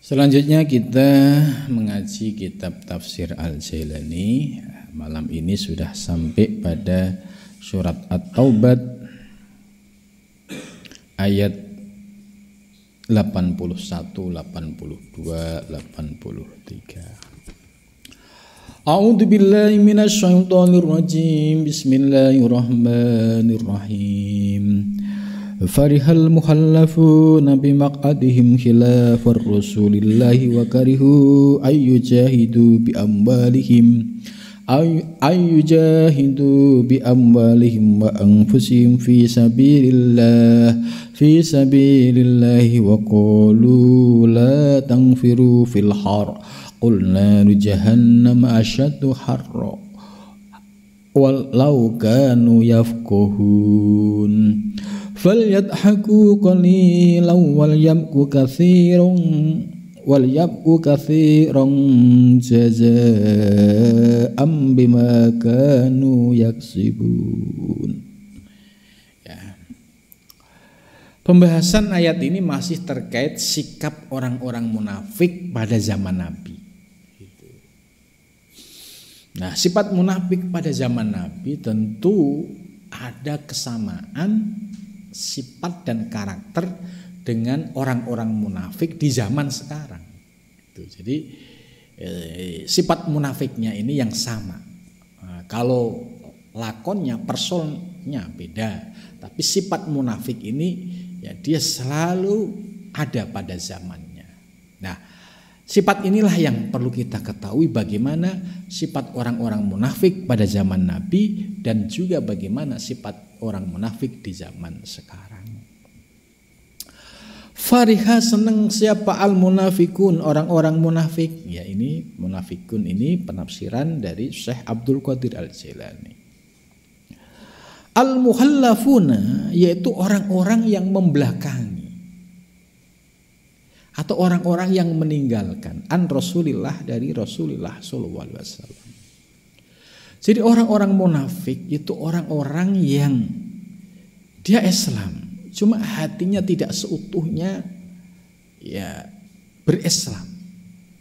Selanjutnya kita mengaji kitab Tafsir Al-Jailani. Malam ini sudah sampai pada surat At-Taubah ayat 81, 82, 83. A'udzu billahi minasyaitonir rajim. Bismillahirrahmanirrahim. Farihal muhallafuna bimaq'adihim khilafar rasulillahi wa karihu ayyujahidu bi amwalihim wa anfusihim fi sabilillahi wa qalu la tanfiru fil har qul naru jahannam ashaddu harra walau kanu yafqahun falyadhaku qalilan walyabku kathiran jazaa'an bima kanu yaksibun. Ya. Pembahasan ayat ini masih terkait sikap orang-orang munafik pada zaman Nabi. Nah, sifat munafik pada zaman Nabi tentu ada kesamaan sifat dan karakter dengan orang-orang munafik di zaman sekarang. Jadi sifat munafiknya ini yang sama. Kalau lakonnya, personnya beda, tapi sifat munafik ini ya dia selalu ada pada zamannya. Nah, sifat inilah yang perlu kita ketahui, bagaimana sifat orang-orang munafik pada zaman Nabi dan juga bagaimana sifat orang munafik di zaman sekarang. Fariha, senang siapa al munafikun, orang-orang munafik. Ya, ini munafikun ini penafsiran dari Syekh Abdul Qadir Al-Jailani. Al muhallafuna yaitu orang-orang yang membelakangi atau orang-orang yang meninggalkan an Rasulillah, dari Rasulullah sallallahu alaihi wasallam. Jadi orang-orang munafik itu orang-orang yang dia Islam, cuma hatinya tidak seutuhnya ya berislam.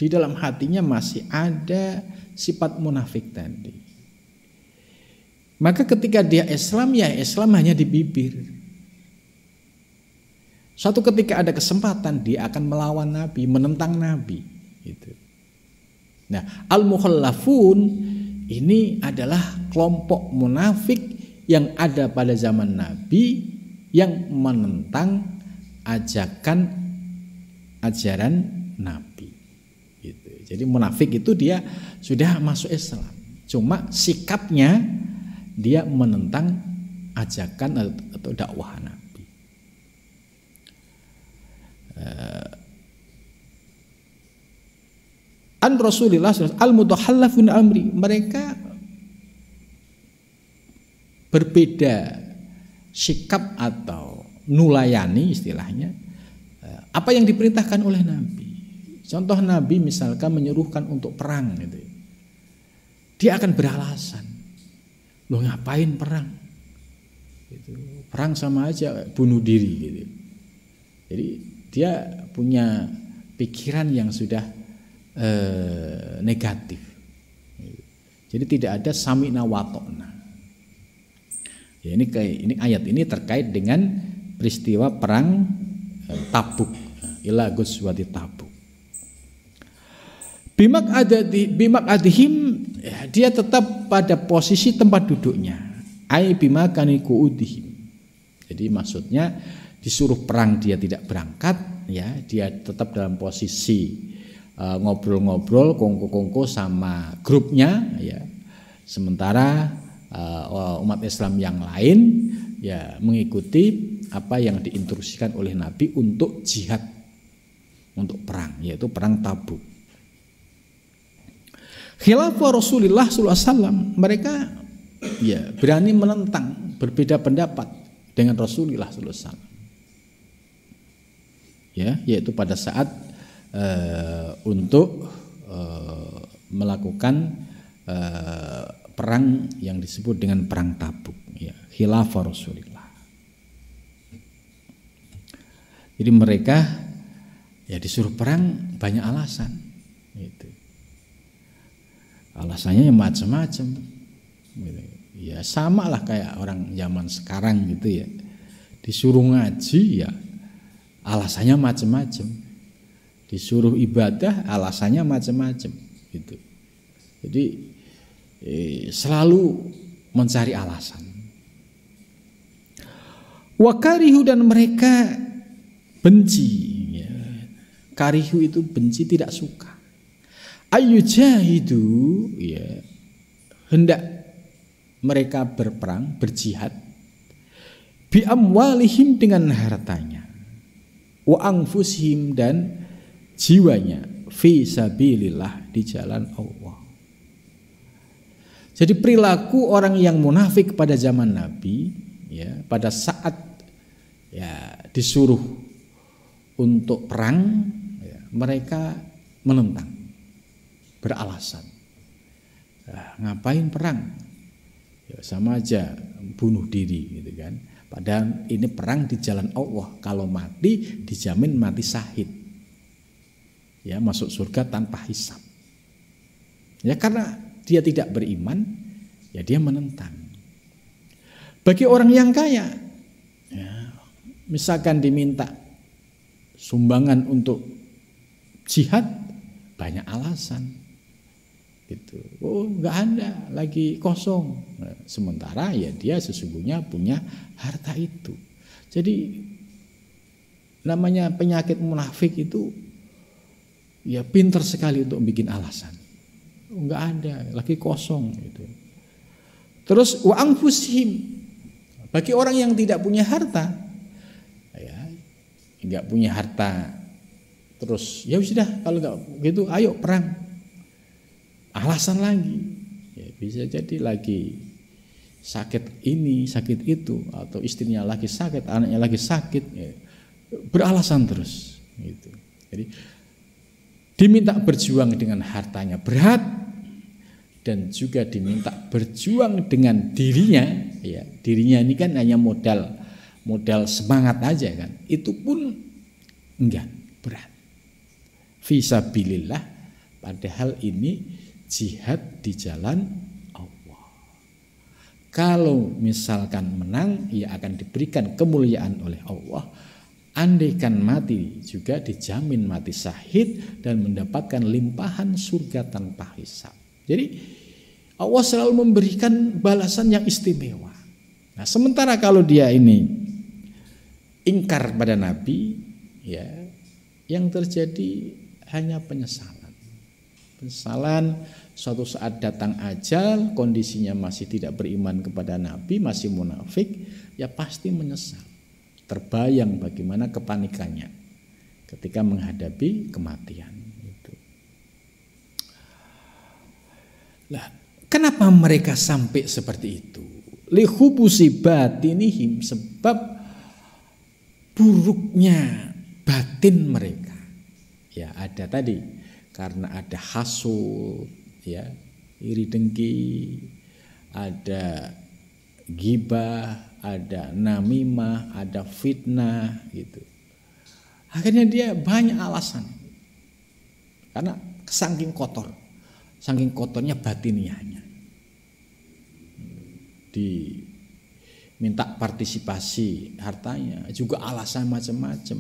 Di dalam hatinya masih ada sifat munafik tadi. Maka ketika dia Islam, ya Islam hanya di bibir. Suatu ketika ada kesempatan dia akan melawan Nabi, menentang Nabi gitu. Nah, al-mukhallafun ini adalah kelompok munafik yang ada pada zaman Nabi yang menentang ajaran Nabi. Gitu. Jadi munafik itu dia sudah masuk Islam, cuma sikapnya dia menentang ajakan atau dakwah Nabi. An Rasulillah al-mutahallafun amri, mereka berbeda sikap atau nulayani istilahnya apa yang diperintahkan oleh Nabi. Contoh Nabi misalkan menyuruhkan untuk perang gitu. Dia akan beralasan. Loh, ngapain perang? Gitu. Perang sama aja bunuh diri gitu. Jadi dia punya pikiran yang sudah negatif. Jadi tidak ada sami'na wa ta'na. Ya, ini ayat ini terkait dengan peristiwa perang Tabuk, ila ghazwati Tabuk. Bimak adihim, ya, dia tetap pada posisi tempat duduknya. Ai bimakani qu'udihim. Jadi maksudnya disuruh perang dia tidak berangkat, ya, dia tetap dalam posisi ngobrol-ngobrol, kongko-kongko sama grupnya, ya. Sementara umat Islam yang lain ya mengikuti apa yang diinstruksikan oleh Nabi untuk jihad, untuk perang, yaitu perang Tabuk. Khilafah Rasulullah sallallahu alaihi wasallam, mereka ya berani menentang, berbeda pendapat dengan Rasulullah sallallahu alaihi wasallam. Ya, yaitu pada saat untuk melakukan perang yang disebut dengan perang Tabuk, ya, khilafah Rasulullah. Jadi mereka Ya disuruh perang banyak alasan. Gitu. Alasannya yang macam-macam. Gitu. Ya sama lah kayak orang zaman sekarang gitu ya. Disuruh ngaji ya alasannya macam-macam. Disuruh ibadah alasannya macam-macam. Gitu. Jadi selalu mencari alasan. Wakarihu dan mereka benci. Ya. Karihu itu benci, tidak suka. Ayyujahidu, ya, hendak mereka berperang, berjihad, bi amwalihim dengan hartanya, wa anfusihim dan jiwanya, fi sabilillah di jalan Allah. Jadi perilaku orang yang munafik pada zaman Nabi, ya, pada saat ya disuruh untuk perang, ya, mereka menentang, beralasan, ngapain perang? Ya, sama aja bunuh diri, gitu kan? Padahal ini perang di jalan Allah. Kalau mati dijamin mati syahid, ya masuk surga tanpa hisab. Ya karena dia tidak beriman, ya dia menentang. Bagi orang yang kaya, ya, misalkan diminta sumbangan untuk jihad, banyak alasan. Gitu. Oh nggak ada, lagi kosong. Nah, sementara ya dia sesungguhnya punya harta itu. Jadi namanya penyakit munafik itu ya pinter sekali untuk bikin alasan. Nggak ada, lagi kosong gitu. Terus wa anfusihim, bagi orang yang tidak punya harta, ya nggak punya harta, terus ya sudah kalau nggak gitu, ayo perang. Alasan lagi, ya bisa jadi lagi sakit ini, sakit itu, atau istrinya lagi sakit, anaknya lagi sakit, ya, beralasan terus. Gitu. Jadi diminta berjuang dengan hartanya berat, dan juga diminta berjuang dengan dirinya, ya dirinya ini kan hanya modal semangat aja kan, itu pun enggak, berat. Fisabilillah, padahal ini jihad di jalan Allah. Kalau misalkan menang, ia akan diberikan kemuliaan oleh Allah. Andaikan mati juga dijamin mati syahid dan mendapatkan limpahan surga tanpa hisab. Jadi Allah selalu memberikan balasan yang istimewa. Nah, sementara kalau dia ini ingkar pada Nabi, ya yang terjadi hanya penyesalan. Penyesalan, suatu saat datang ajal, kondisinya masih tidak beriman kepada Nabi, masih munafik, ya pasti menyesal. Terbayang bagaimana kepanikannya ketika menghadapi kematian itu. Lah, kenapa mereka sampai seperti itu? Lihubusi batinihim, sebab buruknya batin mereka. Ya ada tadi, karena ada hasud, ya iri dengki, ada ghibah, ada namimah, ada fitnah gitu. Akhirnya dia banyak alasan. Karena saking kotor, saking kotornya batiniahnya. Diminta partisipasi hartanya, juga alasan macam-macam.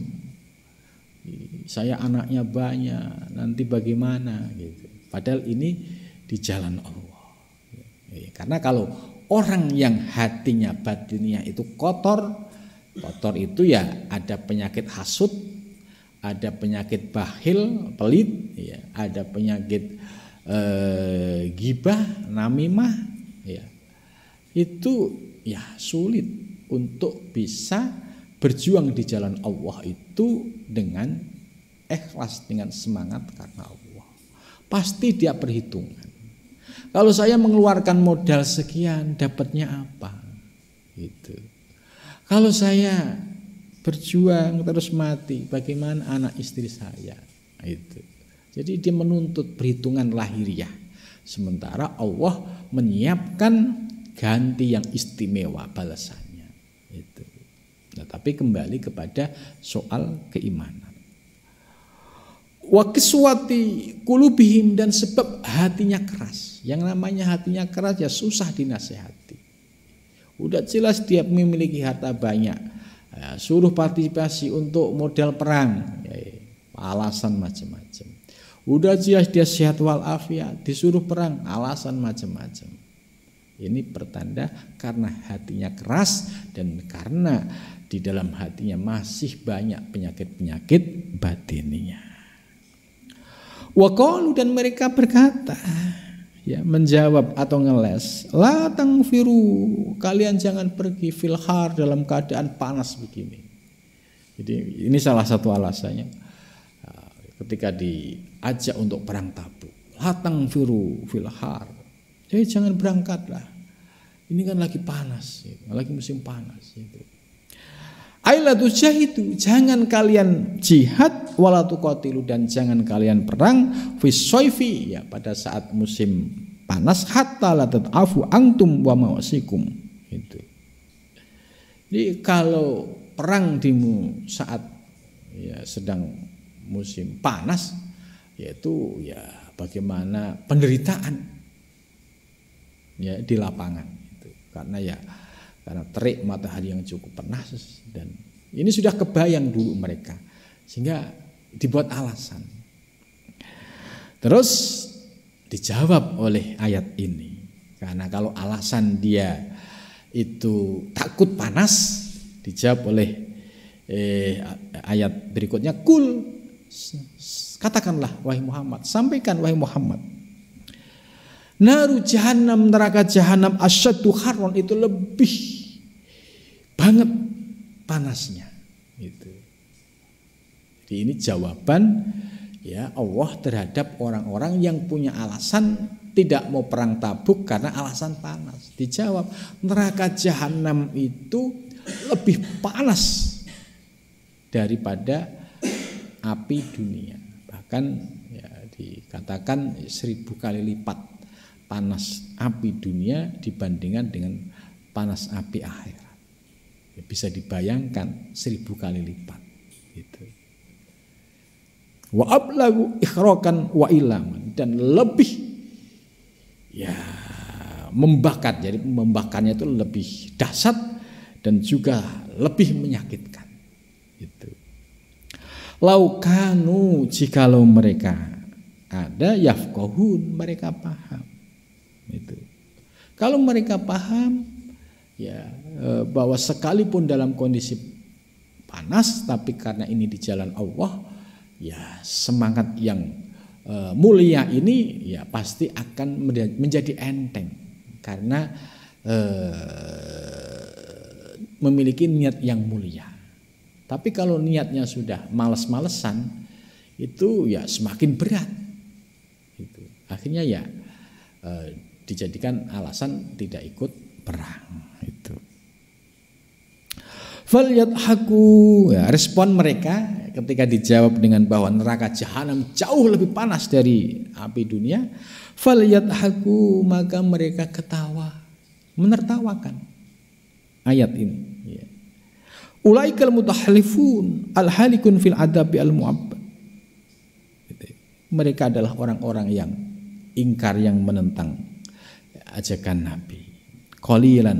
Saya anaknya banyak, nanti bagaimana gitu. Padahal ini di jalan Allah. Karena kalau orang yang hatinya batinnya itu kotor itu ya ada penyakit hasud, ada penyakit bakhil, pelit, ya, ada penyakit ghibah, namimah, ya. Itu ya sulit untuk bisa berjuang di jalan Allah itu dengan ikhlas, dengan semangat karena Allah. Pasti dia perhitungan. Kalau saya mengeluarkan modal sekian, dapatnya apa? Gitu. Kalau saya berjuang terus mati, bagaimana anak istri saya? Itu. Jadi dia menuntut perhitungan lahiriah. Sementara Allah menyiapkan ganti yang istimewa balasannya. Itu. Nah, tapi kembali kepada soal keimanan. wa kiswati qulubihim, dan sebab hatinya keras. Yang namanya hatinya keras ya susah dinasehati. Udah jelas dia memiliki harta banyak, ya, suruh partisipasi untuk modal perang, ya, alasan macam-macam. Udah jelas dia sehat walafiat, disuruh perang, alasan macam-macam. Ini pertanda karena hatinya keras dan karena di dalam hatinya masih banyak penyakit-penyakit batininya. Wa qalu, dan mereka berkata, ya, menjawab atau ngeles, la tangfiru, kalian jangan pergi fil har, dalam keadaan panas begini. Jadi ini salah satu alasannya ketika diajak untuk perang Tabuk, la tangfiru fil har, jangan berangkatlah, ini kan lagi panas, lagi musim panas itu. Aila tujahidu, jangan kalian jihad, wala tuqatilu, dan jangan kalian perang fis soifi, ya, pada saat musim panas, hatta la tad'afu antum wa mawasikum itu. Jadi kalau perang di saat ya sedang musim panas, yaitu ya bagaimana penderitaan ya di lapangan itu, karena terik matahari yang cukup panas, dan ini sudah kebayang dulu mereka, sehingga dibuat alasan. Terus dijawab oleh ayat ini, karena kalau alasan dia itu takut panas, dijawab oleh ayat berikutnya, kul, katakanlah wahai Muhammad, sampaikan wahai Muhammad, naru jahannam, neraka jahannam, asyaddu harron, itu lebih banget panasnya itu. Jadi ini jawaban ya Allah terhadap orang-orang yang punya alasan tidak mau perang Tabuk karena alasan panas. Dijawab, neraka jahanam itu lebih panas daripada api dunia. Bahkan ya, dikatakan 1000 kali lipat panas api dunia dibandingkan dengan panas api akhirat. Ya, bisa dibayangkan 1000 kali lipat gitu. Wa ablagu ikhrakan wa ilaman, dan lebih ya membakar. Jadi membakarnya itu lebih dahsyat dan juga lebih menyakitkan itu. Laukanu, jikalau mereka ada, yafqahun, mereka paham itu. Kalau mereka paham ya bahwa sekalipun dalam kondisi panas, tapi karena ini di jalan Allah, ya semangat yang mulia ini ya pasti akan menjadi enteng karena memiliki niat yang mulia. Tapi kalau niatnya sudah malas-malesan, itu ya semakin berat. Gitu. Akhirnya ya dijadikan alasan tidak ikut perang. Itu. Falyadhaku, ya, respon mereka ketika dijawab dengan bahwa neraka jahanam jauh lebih panas dari api dunia. Falyadhaku, maka mereka ketawa, menertawakan ayat ini. Ya. Ulaikal mutahalifun alhalikun fil adabi al-mu'abbad. Mereka adalah orang-orang yang ingkar, yang menentang ajakan Nabi. Qalilan,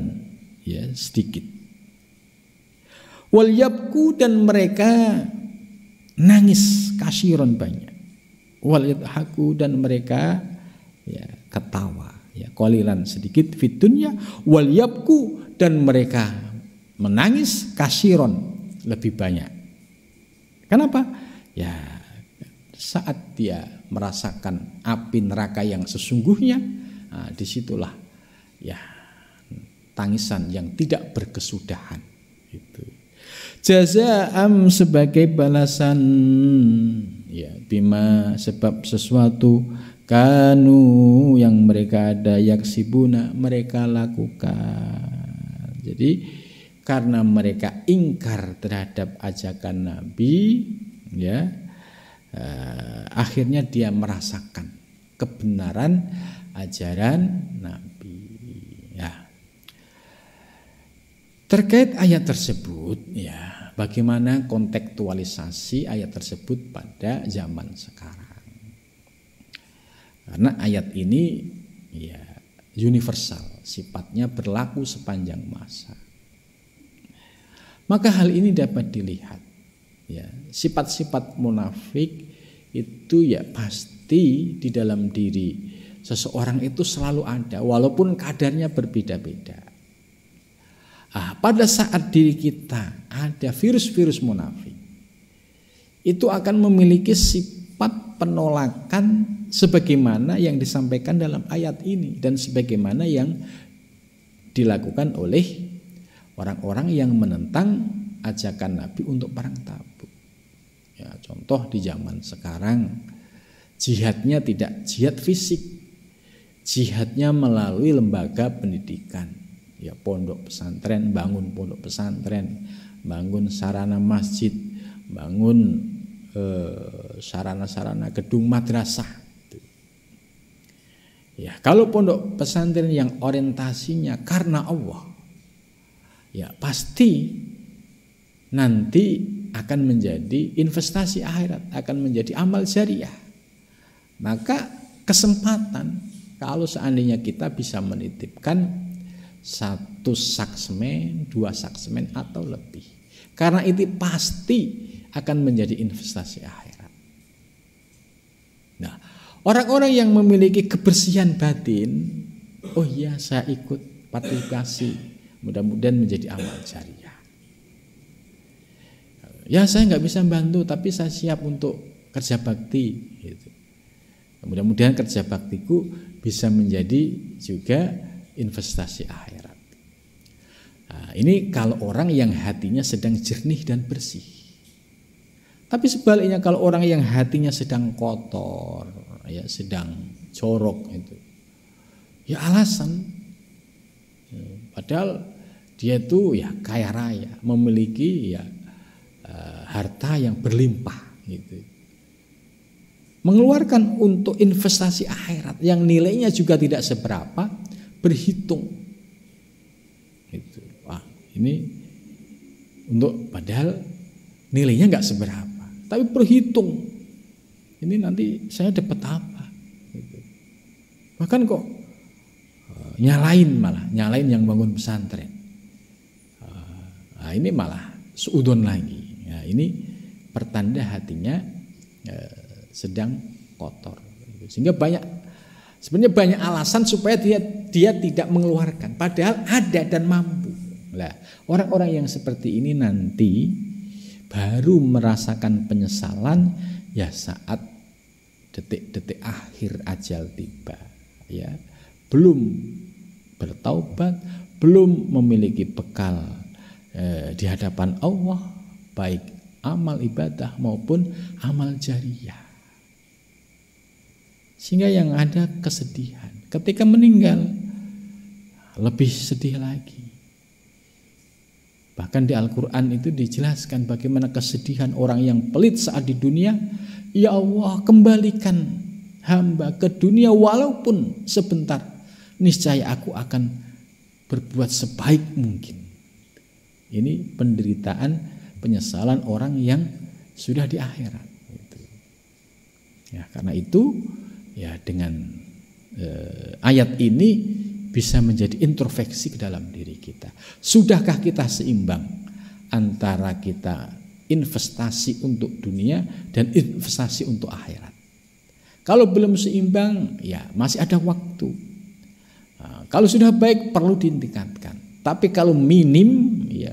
ya, sedikit. Wal yabku, dan mereka nangis kasiron, banyak. Wal yadhaku, dan mereka ya ketawa, ya qalilan, sedikit, fit dunya. Wal yabku, dan mereka menangis kasiron, lebih banyak. Kenapa? Ya saat dia merasakan api neraka yang sesungguhnya, nah, disitulah ya tangisan yang tidak berkesudahan itu. Jazaa'am, sebagai balasan, ya bima, sebab sesuatu, kanu, yang mereka ada, yaksibuna, mereka lakukan. Jadi karena mereka ingkar terhadap ajakan Nabi, ya akhirnya dia merasakan kebenaran ajaran Nabi. Ya. Terkait ayat tersebut, ya bagaimana kontekstualisasi ayat tersebut pada zaman sekarang? Karena ayat ini ya universal, sifatnya berlaku sepanjang masa. Maka hal ini dapat dilihat ya, sifat-sifat munafik itu ya pasti di dalam diri seseorang itu selalu ada, walaupun kadarnya berbeda-beda. Pada saat diri kita ada virus-virus munafik, itu akan memiliki sifat penolakan sebagaimana yang disampaikan dalam ayat ini dan sebagaimana yang dilakukan oleh orang-orang yang menentang ajakan Nabi untuk perang Tabuk. Ya, contoh di zaman sekarang, jihadnya tidak jihad fisik, jihadnya melalui lembaga pendidikan. Ya, pondok pesantren, bangun pondok pesantren, bangun sarana masjid, bangun sarana-sarana gedung madrasah. Ya, kalau pondok pesantren yang orientasinya karena Allah, ya pasti nanti akan menjadi investasi akhirat, akan menjadi amal jariah. Maka kesempatan kalau seandainya kita bisa menitipkan 1 saksemen, 2 saksemen atau lebih, karena itu pasti akan menjadi investasi akhirat. Nah, orang-orang yang memiliki kebersihan batin, oh iya saya ikut partisipasi, mudah-mudahan menjadi amal jariah. Ya saya nggak bisa bantu, tapi saya siap untuk kerja bakti. Gitu. Mudah-mudahan kerja baktiku bisa menjadi juga investasi akhirat. Nah, ini kalau orang yang hatinya sedang jernih dan bersih. Tapi sebaliknya kalau orang yang hatinya sedang kotor, ya sedang jorok itu, ya alasan. Padahal dia itu ya kaya raya, memiliki ya harta yang berlimpah gitu. Mengeluarkan untuk investasi akhirat yang nilainya juga tidak seberapa, berhitung itu. Wah, ini untuk padahal nilainya nggak seberapa, tapi berhitung. Ini nanti saya dapat apa? Gitu. Bahkan kok nyalain yang bangun pesantren. Nah, ini malah suudon lagi. Nah, ini pertanda hatinya sedang kotor. Sehingga sebenarnya banyak alasan supaya dia tidak mengeluarkan, padahal ada dan mampu. Nah, orang-orang yang seperti ini nanti baru merasakan penyesalan ya saat detik-detik akhir ajal tiba, ya. Belum bertaubat, belum memiliki bekal di hadapan Allah, baik amal ibadah maupun amal jariah. Sehingga yang ada kesedihan. Ketika meninggal lebih sedih lagi. Bahkan di Al-Quran itu dijelaskan bagaimana kesedihan orang yang pelit saat di dunia. Ya Allah, kembalikan hamba ke dunia walaupun sebentar. Niscaya aku akan berbuat sebaik mungkin. Ini penderitaan, penyesalan orang yang sudah di akhirat. Ya, karena itu ya dengan ayat ini bisa menjadi introspeksi ke dalam diri kita. Sudahkah kita seimbang antara kita investasi untuk dunia dan investasi untuk akhirat? Kalau belum seimbang, ya masih ada waktu. Nah, kalau sudah baik perlu ditingkatkan. Tapi kalau minim, ya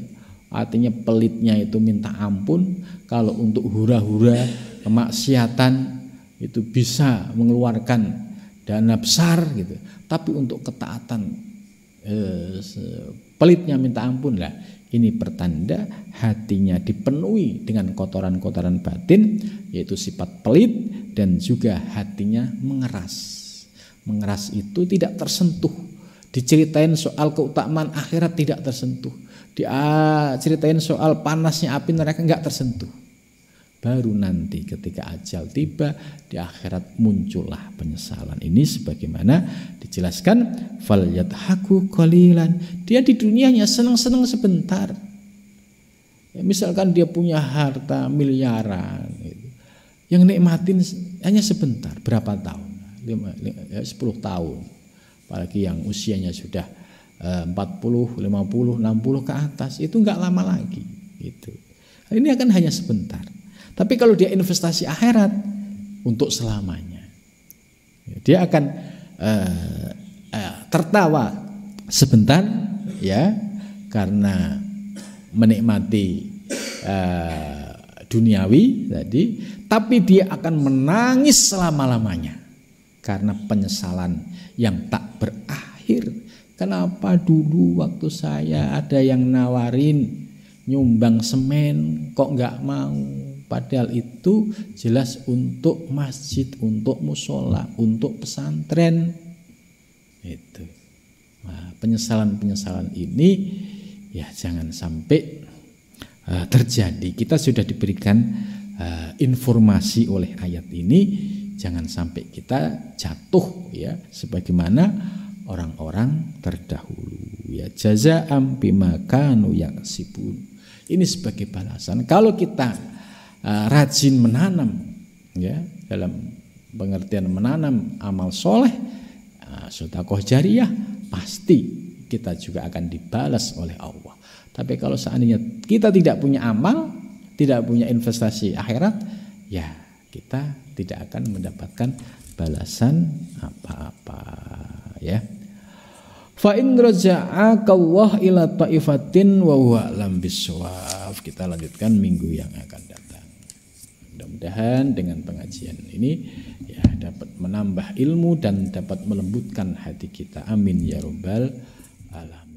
artinya pelitnya itu minta ampun. Kalau untuk hura-hura kemaksiatan itu bisa mengeluarkan dana besar gitu, tapi untuk ketaatan pelitnya minta ampun lah. Ini pertanda hatinya dipenuhi dengan kotoran-kotoran batin, yaitu sifat pelit dan juga hatinya mengeras. Mengeras itu tidak tersentuh. Diceritain soal keutamaan akhirat tidak tersentuh. Diceritain soal panasnya api neraka enggak tersentuh. Baru nanti ketika ajal tiba di akhirat muncullah penyesalan. Ini sebagaimana dijelaskan falyadhaku qalilan. Dia di dunianya senang-senang sebentar. Ya, misalkan dia punya harta miliaran, gitu. Yang nikmatin hanya sebentar, berapa tahun? 10 tahun. Apalagi yang usianya sudah 40, 50, 60 ke atas, itu enggak lama lagi. Gitu. Ini akan hanya sebentar. Tapi kalau dia investasi akhirat, untuk selamanya. Dia akan tertawa sebentar, ya, karena menikmati duniawi tadi, tapi dia akan menangis selama-lamanya karena penyesalan yang tak berakhir. Kenapa dulu waktu saya ada yang nawarin nyumbang semen kok nggak mau? Padahal itu jelas untuk masjid, untuk musola, untuk pesantren. Itu. Nah, penyesalan-penyesalan ini ya jangan sampai terjadi. Kita sudah diberikan informasi oleh ayat ini, jangan sampai kita jatuh ya sebagaimana orang-orang terdahulu ya. Jazaa'an bima kanu yaksibun. Ini sebagai balasan kalau kita rajin menanam ya, dalam pengertian menanam amal soleh, sedekah jariyah, pasti kita juga akan dibalas oleh Allah. Tapi kalau seandainya kita tidak punya amal, tidak punya investasi akhirat, ya kita tidak akan mendapatkan balasan apa-apa ya. Fa in raja'aka Allah ila ta'ifatin wa huwa lam bisawab. Kita lanjutkan minggu yang akan datang. Mudah-mudahan dengan pengajian ini ya dapat menambah ilmu dan dapat melembutkan hati kita. Amin ya rabbal alamin.